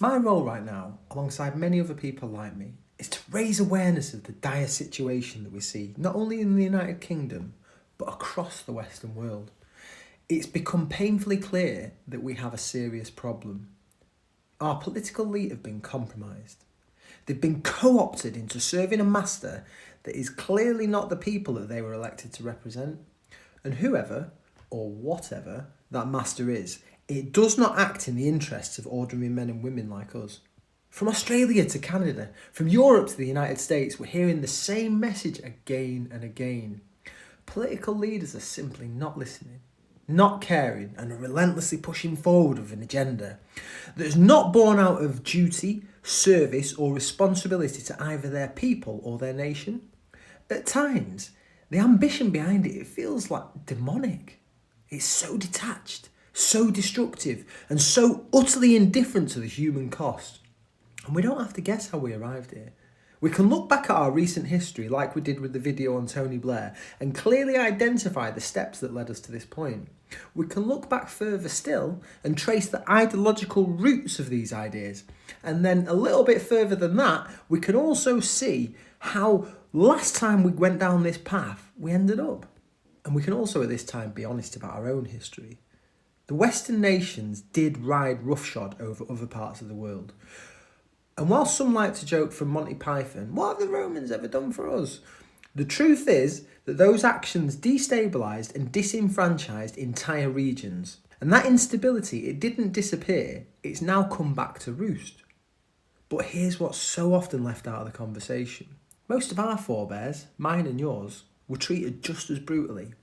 My role right now, alongside many other people like me, is to raise awareness of the dire situation that we see, not only in the United Kingdom, but across the Western world. It's become painfully clear that we have a serious problem. Our political elite have been compromised. They've been co-opted into serving a master that is clearly not the people that they were elected to represent. And whoever, or whatever, that master is, it does not act in the interests of ordinary men and women like us. From Australia to Canada, from Europe to the United States, we're hearing the same message again and again. Political leaders are simply not listening, not caring, and are relentlessly pushing forward with an agenda that is not born out of duty, service, or responsibility to either their people or their nation. At times, the ambition behind it feels like demonic. It's so detached, so destructive, and so utterly indifferent to the human cost. And we don't have to guess how we arrived here. We can look back at our recent history, like we did with the video on Tony Blair, and clearly identify the steps that led us to this point. We can look back further still and trace the ideological roots of these ideas. And then a little bit further than that, we can also see how last time we went down this path, we ended up. And we can also at this time be honest about our own history. The Western nations did ride roughshod over other parts of the world. And while some like to joke from Monty Python, what have the Romans ever done for us? The truth is that those actions destabilised and disenfranchised entire regions. And that instability, it didn't disappear, it's now come back to roost. But here's what's so often left out of the conversation. Most of our forebears, mine and yours, were treated just as brutally.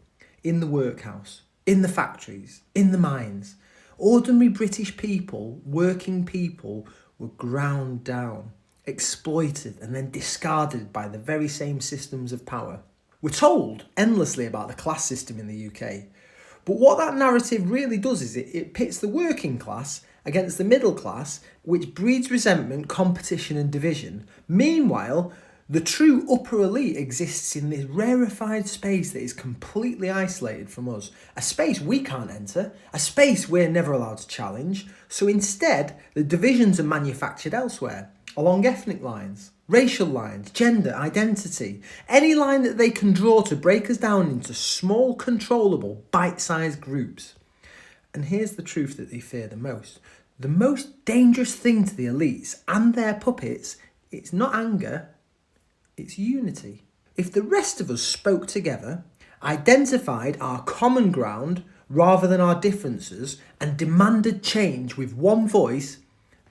In the workhouse, in the factories, in the mines. Ordinary British people, working people, were ground down, exploited, and then discarded by the very same systems of power. We're told endlessly about the class system in the UK, but what that narrative really does is it pits the working class against the middle class, which breeds resentment, competition, and division. Meanwhile, the true upper elite exists in this rarefied space that is completely isolated from us, a space we can't enter, a space we're never allowed to challenge. So instead, the divisions are manufactured elsewhere, along ethnic lines, racial lines, gender, identity, any line that they can draw to break us down into small, controllable, bite-sized groups. And here's the truth that they fear the most. The most dangerous thing to the elites and their puppets, it's not anger, it's unity. If the rest of us spoke together, identified our common ground rather than our differences, and demanded change with one voice,